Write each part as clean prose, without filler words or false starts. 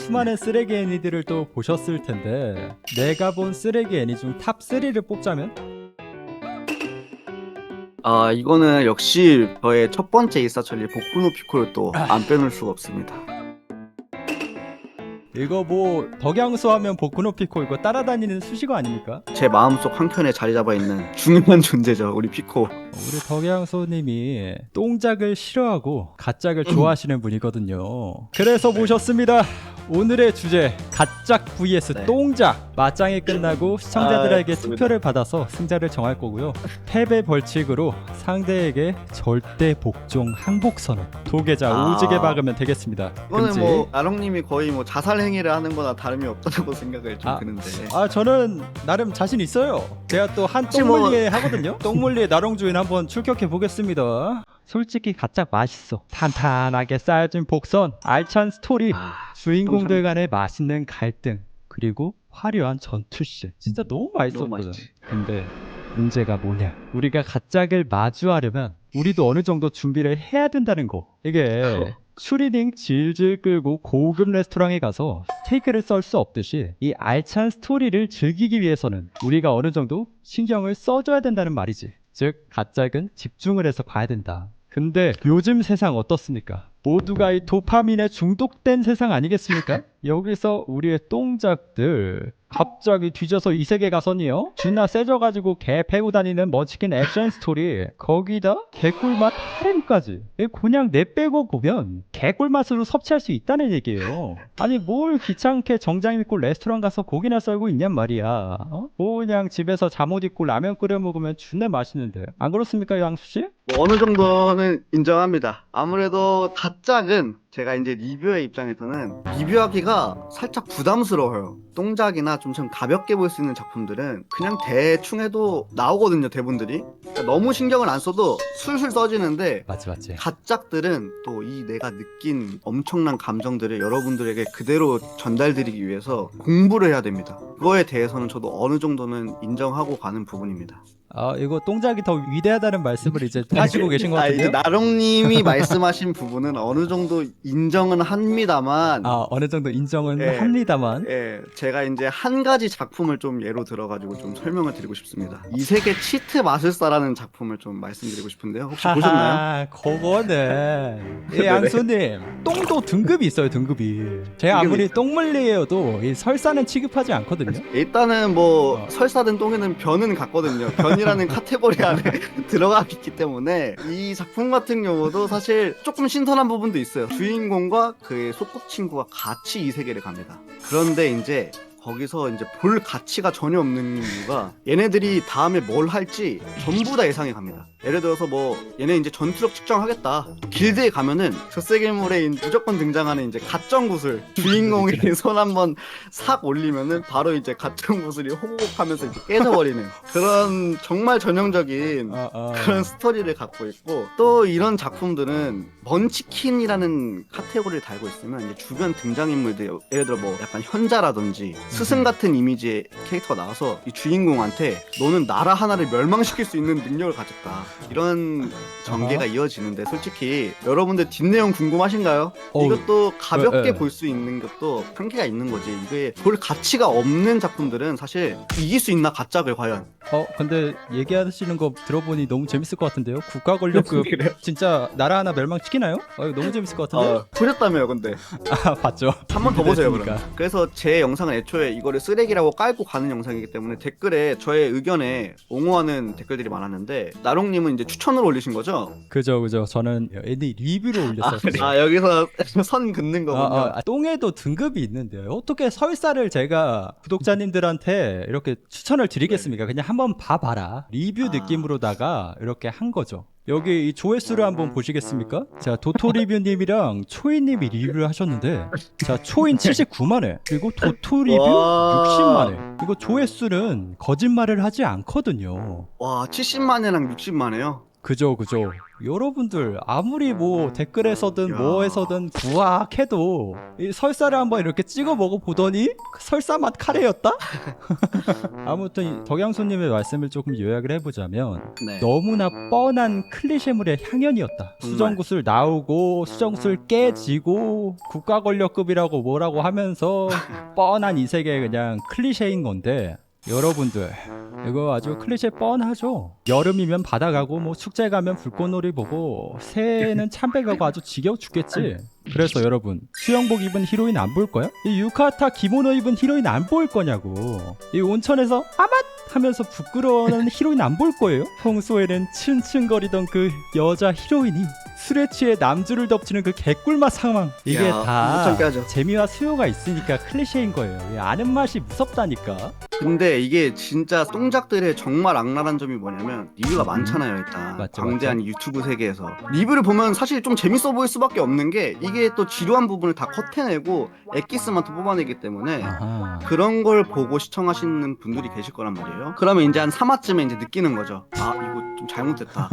수많은 쓰레기 애니들을 또 보셨을 텐데 내가 본 쓰레기 애니 중 탑 3를 뽑자면? 아, 이거는 역시 저의 첫 번째 일사천리 보쿠노 피코를 또 안 빼놓을 수가 없습니다. 이거 뭐 덕양수 하면 보쿠노 피코 이거 따라다니는 수식어 아닙니까? 제 마음속 한켠에 자리 잡아 있는 중요한 존재죠, 우리 피코. 우리 덕양수님이 똥작을 싫어하고 가짝을 좋아하시는 분이거든요. 그래서 모셨습니다. 오늘의 주제 가짝 vs 네. 똥작. 맞짱이 끝나고 시청자들에게 좋습니다. 투표를 받아서 승자를 정할 거고요. 패배 벌칙으로 상대에게 절대 복종 항복 선언 도계자 오지게 박으면 되겠습니다. 이거는 금지. 뭐 나롱님이 거의 뭐 자살 행위를 하는 거나 다름이 없다고 생각을 좀 드는데. 저는 나름 자신 있어요. 제가 또 한 혹시 뭐- 똥물리에 하거든요. 똥물리에 나롱주인 한번 출격해 보겠습니다. 솔직히 가짝 맛있어. 탄탄하게 쌓여진 복선, 알찬 스토리, 주인공들 간의 맛있는 갈등, 그리고 화려한 전투씬. 진짜 너무 맛있었거든. 맛있지. 근데 문제가 뭐냐? 우리가 가짝을 마주하려면 우리도 어느 정도 준비를 해야 된다는 거. 이게 추리닝 질질 끌고 고급 레스토랑에 가서 스테이크를 썰 수 없듯이 이 알찬 스토리를 즐기기 위해서는 우리가 어느 정도 신경을 써줘야 된다는 말이지. 즉 가짝은 집중을 해서 봐야 된다. 근데 요즘 세상 어떻습니까? 모두가 이 도파민에 중독된 세상 아니겠습니까? 여기서 우리의 똥작들 갑자기 뒤져서 이 세계 가서니요 존나 세져가지고 개 패고 다니는 멋지긴 액션 스토리, 거기다 개꿀맛 하렘까지. 그냥 내 빼고 보면 개꿀맛으로 섭취할 수 있다는 얘기예요. 아니 뭘 귀찮게 정장 입고 레스토랑 가서 고기나 썰고 있냔 말이야. 뭐 그냥 집에서 잠옷 입고 라면 끓여 먹으면 존나 맛있는데 안 그렇습니까 양수씨? 뭐 어느 정도는 인정합니다. 아무래도 가짝은 제가 이제 리뷰의 입장에서는 리뷰하기가 살짝 부담스러워요. 똥작이나 좀 가볍게 볼 수 있는 작품들은 그냥 대충 해도 나오거든요, 대본들이. 그러니까 너무 신경을 안 써도 술술 써지는데 맞지. 가짝들은 또 이 내가 느낀 엄청난 감정들을 여러분들에게 그대로 전달드리기 위해서 공부를 해야 됩니다. 그거에 대해서는 저도 어느 정도는 인정하고 가는 부분입니다. 이거 똥작이 더 위대하다는 말씀을 이제 하시고 계신 것 이제 같은데요? 나롱님이 말씀하신 부분은 어느 정도 인정은 합니다만, 어느 정도 인정은 예. 합니다만. 예, 제가 이제 한 가지 작품을 좀 예로 들어가지고 좀 설명을 드리고 싶습니다. 이 세계 치트 마술사라는 작품을 좀 말씀드리고 싶은데요. 혹시 보셨나요? 그거는 양수님 똥도 등급이 있어요. 등급이. 제가 아무리 똥물리에도 이 설사는 취급하지 않거든요. 일단은 뭐 설사든 똥에는 변은 같거든요. 변이라는 카테고리 안에 들어가 있기 때문에 이 작품 같은 경우도 사실 조금 신선한 부분도 있어요. 주인공과 그의 소꿉친구가 같이 이 세계를 갑니다. 그런데 이제 거기서 이제 볼 가치가 전혀 없는 이유가 얘네들이 다음에 뭘 할지 전부 다 예상이 갑니다. 예를 들어서 뭐 얘네 이제 전투력 측정하겠다. 길드에 가면은 젖세길물에 무조건 등장하는 이제 가점 구슬, 주인공이 손 한번 싹 올리면은 바로 이제 가점 구슬이 호곡하면서 이제 깨져버리는 그런 정말 전형적인 그런 스토리를 갖고 있고, 또 이런 작품들은 먼치킨이라는 카테고리를 달고 있으면 이제 주변 등장인물들, 예를 들어 뭐 약간 현자라든지 스승 같은 이미지의 캐릭터가 나와서 이 주인공한테 너는 나라 하나를 멸망시킬 수 있는 능력을 가졌다, 이런 전개가 이어지는데, 솔직히 여러분들 뒷내용 궁금하신가요? 이것도 가볍게 볼 수 있는 것도 한계가 있는 거지. 이게 볼 가치가 없는 작품들은 사실 이길 수 있나, 가짝을 과연. 근데 얘기하시는 거 들어보니 너무 재밌을 것 같은데요? 국가 권력급 그래요? 진짜 나라 하나 멸망시키나요? 이거 너무 재밌을 것 같은데요? 보셨다며요, 근데. 봤죠. 한 번 더 보세요, 그럼. 그랬으니까. 그래서 제 영상은 애초에 이거를 쓰레기라고 깔고 가는 영상이기 때문에 댓글에 저의 의견에 옹호하는 댓글들이 많았는데, 나롱님은 이제 추천으로 올리신 거죠? 그죠. 저는 애니 리뷰로 올렸었어요. 여기서 선 긋는 거군요. 똥에도 등급이 있는데요. 어떻게 설사를 제가 구독자님들한테 이렇게 추천을 드리겠습니까? 그냥 한번 봐봐라. 리뷰 느낌으로다가 이렇게 한 거죠. 여기 이 조회수를 한번 보시겠습니까? 자, 도토리뷰님이랑 초이님이 리뷰를 하셨는데, 자, 초인 79만회, 그리고 도토리뷰 와. 60만회. 이거 조회수는 거짓말을 하지 않거든요. 와, 70만이랑 60만이요? 그죠. 여러분들 아무리 뭐 댓글에서든 야. 뭐에서든 부악해도 이 설사를 한번 이렇게 찍어 먹어보더니 설사 맛 카레였다? 아무튼 덕양손님의 말씀을 조금 요약을 해보자면 네. 너무나 뻔한 클리셰물의 향연이었다. 정말. 수정구슬 나오고 수정구슬 깨지고 국가 권력급이라고 뭐라고 하면서 뻔한 이 세계 그냥 클리셰인 건데 여러분들 이거 아주 클리셰 뻔하죠. 여름이면 바다 가고 뭐 축제 가면 불꽃놀이 보고 새해에는 참배 가고 아주 지겨워 죽겠지. 그래서 여러분 수영복 입은 히로인 안 볼 거야? 이 유카타 기모노 입은 히로인 안 볼 거냐고. 이 온천에서 아맛 하면서 부끄러워하는 히로인 안 볼 거예요? 평소에는 층층거리던 그 여자 히로인이 술에 취해 남주를 덮치는 그 개꿀맛 상황, 이게 야, 다 못 참게 하죠. 재미와 수요가 있으니까 클리셰인 거예요. 이 아는 맛이 무섭다니까. 근데 이게 진짜 똥작들의 정말 악랄한 점이 뭐냐면 리뷰가 많잖아요. 일단 맞죠, 광대한 유튜브 세계에서 리뷰를 보면 사실 좀 재밌어 보일 수밖에 없는 게 이게 또 지루한 부분을 다 컷해내고 엑기스만 또 뽑아내기 때문에 아하. 그런 걸 보고 시청하시는 분들이 계실 거란 말이에요. 그러면 이제 한 3화쯤에 이제 느끼는 거죠. 아 이거 좀 잘못됐다.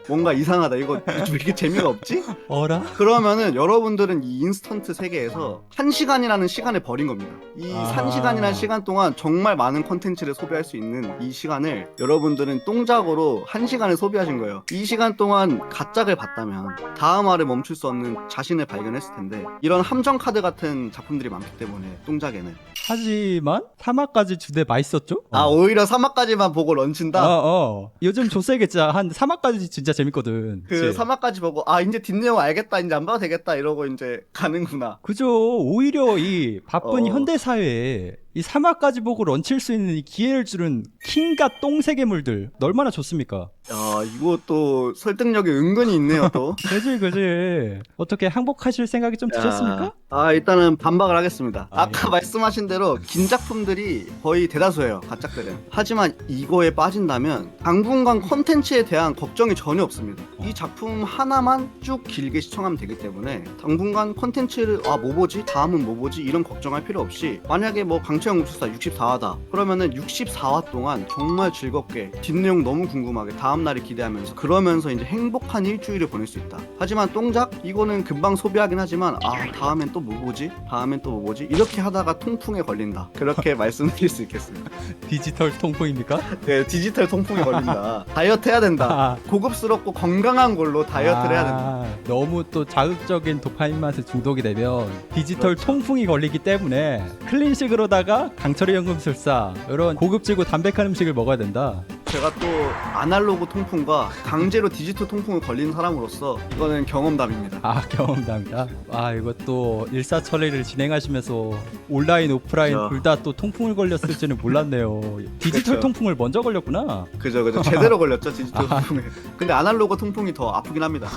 뭔가 이상하다. 이거 좀 이렇게 재미가 없지? 어라? 그러면은 여러분들은 이 인스턴트 세계에서 1시간이라는 시간을 버린 겁니다. 이 아. 1시간이라는 시간 동안 정말 많은 콘텐츠를 소비할 수 있는 이 시간을 여러분들은 똥작으로 1시간을 소비하신 거예요. 이 시간 동안 가짝을 봤다면 다음 화를 멈출 수 없는 자신을 발견했을 텐데 이런 함정 카드 같은 작품들이 많기 때문에 똥작에는 하지만 3화까지 주대 맛있었죠? 아 오히려 3화까지만 보고 런친다? 요즘 조세겠지. 한 3화까지 진짜 재밌거든. 그 그치? 3화까지 보고 아 이제 뒷내용 알겠다 이제 안 봐도 되겠다 이러고 이제 가는구나. 그죠. 오히려 이 바쁜 어. 현대 사회에 이 3화까지 보고 런칠 수 있는 이 기회를 주는 킹과 똥세계물들 얼마나 좋습니까? 야 이거 또 설득력이 은근히 있네요 또. 그지. 어떻게 항복하실 생각이 좀 드셨습니까? 야, 아 일단은 반박을 하겠습니다. 아, 아까 예. 말씀하신 대로 긴 작품들이 거의 대다수예요 가짝들은. 하지만 이거에 빠진다면 당분간 컨텐츠에 대한 걱정이 전혀 없습니다. 이 작품 하나만 쭉 길게 시청하면 되기 때문에 당분간 컨텐츠를 아 뭐 보지? 다음은 뭐 보지? 이런 걱정할 필요 없이 만약에 뭐 강철영 우수사 64화다 그러면은 64화 동안 정말 즐겁게 뒷내용 너무 궁금하게 다음날을 기대하면서 그러면서 이제 행복한 일주일을 보낼 수 있다. 하지만 똥작 이거는 금방 소비하긴 하지만 아 다음엔 또 뭐 보지? 다음엔 또 뭐 보지? 이렇게 하다가 통풍에 걸린다. 그렇게 말씀드릴 수 있겠습니다. 디지털 통풍입니까? 네, 디지털 통풍에 걸린다. 다이어트 해야 된다. 고급스럽고 건강한 걸로 다이어트를 해야 된다. 너무 또 자극적인 도파민 맛에 중독이 되면 디지털 그렇죠. 통풍이 걸리기 때문에 클린식으로다가 강철의 연금술사 이런 고급지고 담백한 음식을 먹어야 된다. 제가 또 아날로그 통풍과 강제로 디지털 통풍을 걸린 사람으로서 이거는 경험담입니다. 아, 경험담이다. 아, 이것도 일사천리를 진행하시면서 온라인 오프라인 그죠. 둘 다 또 통풍을 걸렸을지는 몰랐네요. 디지털 그쵸. 통풍을 먼저 걸렸구나. 그죠 제대로 걸렸죠 디지털 통풍에. 근데 아날로그 통풍이 더 아프긴 합니다.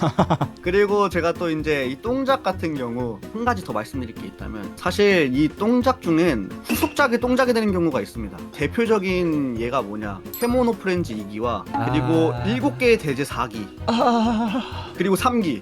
그리고 제가 또 이제 이 똥작 같은 경우 한 가지 더 말씀드릴 게 있다면 사실 이 똥작 중엔 후속작이 똥작이 되는 경우가 있습니다. 대표적인 예가 뭐냐 캐모노 프렌즈 2기와 그리고 아. 7개의 대제 4기 그리고 3기.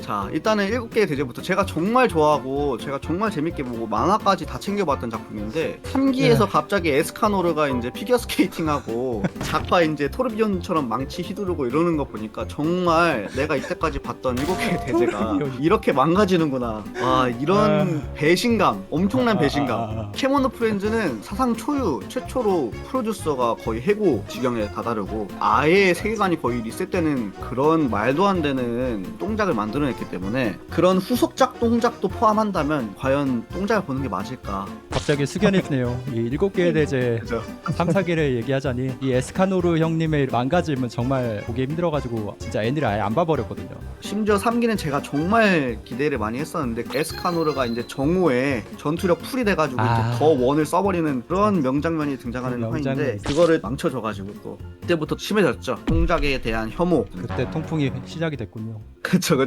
자 일단은 7개의 대제부터 제가 정말 좋아하고 제가 정말 재밌게 보고 만화까지 다 챙겨봤던 작품인데 3기에서 네. 갑자기 에스카노르가 이제 피겨스케이팅하고 작파 이제 토르비온처럼 망치 휘두르고 이러는 거 보니까 정말 내가 이때까지 봤던 7개의 대제가 토르비온. 이렇게 망가지는구나. 와 이런 배신감 엄청난 배신감. 캐모노 프렌즈는 사상 초유 최초로 프로듀서가 거의 해고 지경에 다다르고 아예 세계관이 거의 리셋되는 그런 말도 안 되는 똥작을 만들어냈기 때문에 그런 후속작 똥작도 포함한다면 과연 똥작을 보는 게 맞을까? 갑자기 숙연이 드네요. 이 7개의 대제 그죠? 3, 4기를 얘기하자니 이 에스카노르 형님의 망가짐은 정말 보기 힘들어가지고 진짜 애니를 아예 안 봐버렸거든요. 심지어 3기는 제가 정말 기대를 많이 했었는데 에스카노르가 이제 정오에 전투력 풀이 돼가지고 아. 이제 더 원을 써버리는 그런 명장면이 등장하는 명장면이 화인데 있어. 그거를 망쳐줘가지고 또 그때부터 심해졌죠. 똥작에 대한 혐오. 그때 통풍이 시작이 됐군요. 그쵸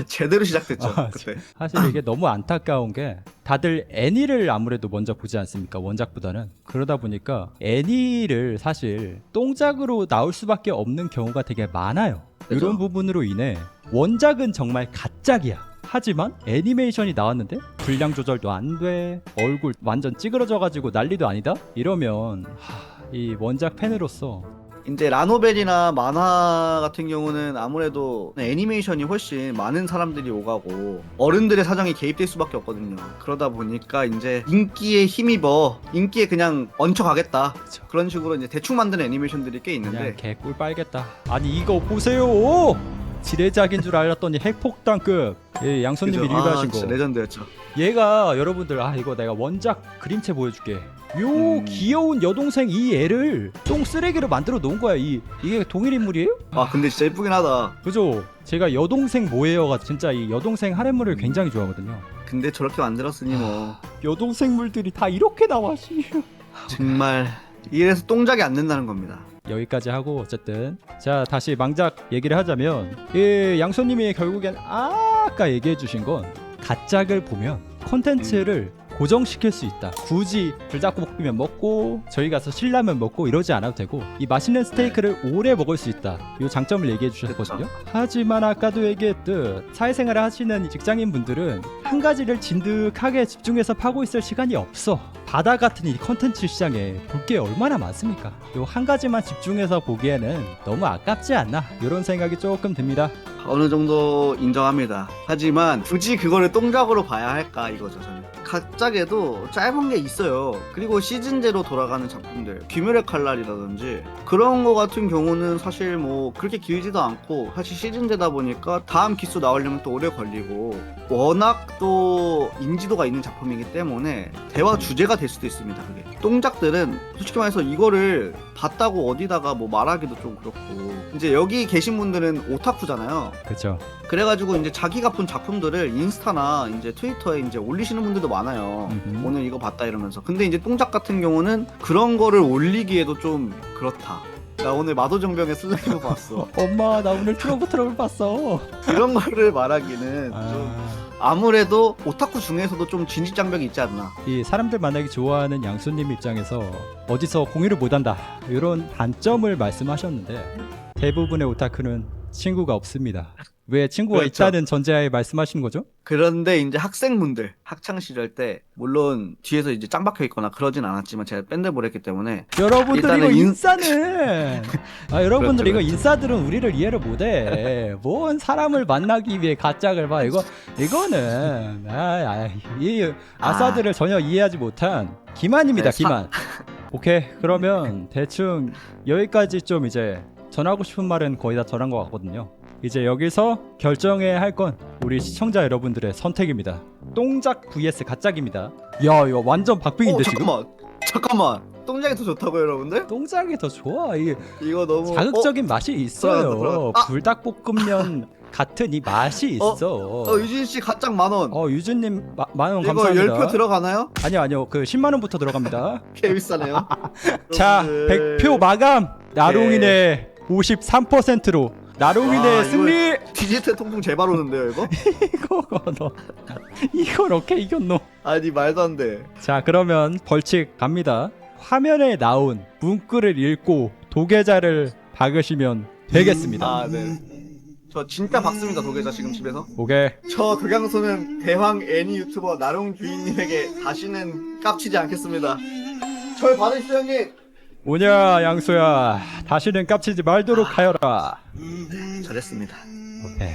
제대로 시작됐죠 아, 그때. 사실 이게 너무 안타까운 게 다들 애니를 아무래도 먼저 보지 않습니까? 원작보다는. 그러다 보니까 애니를 사실 똥작으로 나올 수밖에 없는 경우가 되게 많아요. 그죠. 이런 부분으로 인해 원작은 정말 가짝이야. 하지만 애니메이션이 나왔는데 분량 조절도 안 돼, 얼굴 완전 찌그러져가지고 난리도 아니다? 이러면 이 원작 팬으로서 이제 라노벨이나 만화 같은 경우는 아무래도 애니메이션이 훨씬 많은 사람들이 오가고 어른들의 사정이 개입될 수밖에 없거든요. 그러다 보니까 이제 인기에 힘입어 인기에 그냥 얹혀가겠다. 그쵸. 그런 식으로 이제 대충 만드는 애니메이션들이 꽤 그냥 있는데 개꿀 빨겠다. 아니 이거 보세요. 지뢰작인 줄 알았더니 핵폭탄급. 예, 양손님이 그죠? 리뷰하신 진짜 거. 레전드였죠. 얘가 여러분들 이거 내가 원작 그림체 보여줄게. 요 귀여운 여동생 이 애를 똥 쓰레기로 만들어 놓은 거야. 이게 동일 인물이에요? 아 근데 진짜 예쁘긴 하다. 그죠? 제가 여동생 뭐예요가 진짜 이 여동생 하렘물을 굉장히 좋아하거든요. 근데 저렇게 만들었으니 뭐 여동생물들이 다 이렇게 나와. 정말 이래서 똥작이 안 된다는 겁니다. 여기까지 하고 어쨌든 자 다시 망작 얘기를 하자면 이 양손님이 결국엔 아까 얘기해주신 건 가짝을 보면 컨텐츠를 고정시킬 수 있다. 굳이 불닭볶음면 먹고 저희 가서 신라면 먹고 이러지 않아도 되고 이 맛있는 스테이크를 오래 먹을 수 있다. 이 장점을 얘기해 주셨거든요. 하지만 아까도 얘기했듯 사회생활을 하시는 직장인 분들은 한 가지를 진득하게 집중해서 파고 있을 시간이 없어. 바다 같은 이 컨텐츠 시장에 볼 게 얼마나 많습니까? 요 한 가지만 집중해서 보기에는 너무 아깝지 않나 이런 생각이 조금 듭니다. 어느 정도 인정합니다. 하지만 굳이 그거를 똥작으로 봐야 할까 이거죠 저는. 각작에도 짧은 게 있어요. 그리고 시즌제로 돌아가는 작품들, 귀멸의 칼날이라든지 그런 거 같은 경우는 사실 뭐 그렇게 길지도 않고 사실 시즌제다 보니까 다음 기수 나오려면 또 오래 걸리고 워낙 또 인지도가 있는 작품이기 때문에 대화 주제가 될 수도 있습니다. 그게 똥작들은 솔직히 말해서 이거를 봤다고 어디다가 뭐 말하기도 좀 그렇고 이제 여기 계신 분들은 오타쿠잖아요. 그렇죠. 그래가지고 이제 자기가 본 작품들을 인스타나 이제 트위터에 이제 올리시는 분들도 많아요. 오늘 이거 봤다 이러면서. 근데 이제 똥작 같은 경우는 그런 거를 올리기에도 좀 그렇다. 나 오늘 마도정병의 슬라임을 봤어. 엄마 나 오늘 트러블 봤어. 이런 거를 말하기는 좀 아무래도 오타쿠 중에서도 좀 진지장벽이 있지 않나. 이 사람들 만나기 좋아하는 양수님 입장에서 어디서 공유를 못한다 이런 단점을 말씀하셨는데 대부분의 오타쿠는 친구가 없습니다. 왜 친구가 그렇죠. 있다는 전제하에 말씀하시는 거죠? 그런데 이제 학생분들 학창 시절 때 물론 뒤에서 이제 짱 박혀 있거나 그러진 않았지만 제가 밴드를 했기 때문에 여러분들 일단은 이거 인싸는 여러분들 그렇죠, 이거 그렇죠. 인싸들은 우리를 이해를 못해. 뭔 사람을 만나기 위해 가짝을 봐. 이거는 이 아싸들을 전혀 이해하지 못한 기만입니다. 네, 기만. 오케이 그러면 대충 여기까지 좀 이제 전하고 싶은 말은 거의 다 전한 것 같거든요. 이제 여기서 결정해야 할 건 우리 시청자 여러분들의 선택입니다. 똥작 vs 가짝입니다. 야 이거 완전 박빙인데 지금? 잠깐만 똥작이 더 좋다고요 여러분들? 똥작이 더 좋아. 이게 이거 너무 자극적인 맛이 있어요. 들어간다. 불닭볶음면 같은 이 맛이 있어. 유진씨 가짝 만원 유준님 만원 이거 감사합니다. 10표 들어가나요? 아니요 그 10만원부터 들어갑니다. 개 비싸네요. 자 여러분들. 100표 마감. 나롱이네 53%로 나롱이네 승리. 디지털 통풍 제발 오는데요 이거? 이걸 어떻게 이겼노? 아니 말도 안 돼. 자 그러면 벌칙 갑니다. 화면에 나온 문구를 읽고 도계자를 박으시면 되겠습니다. 아 네. 저 진짜 박습니다 도계자 지금 집에서. 오케이. 저 덕양소는 대왕 애니 유튜버 나롱 주인님에게 다시는 깝치지 않겠습니다. 절 받으시죠 형님. 오냐 양소야 다시는 깝치지 말도록 하여라. 잘했습니다. 오케이.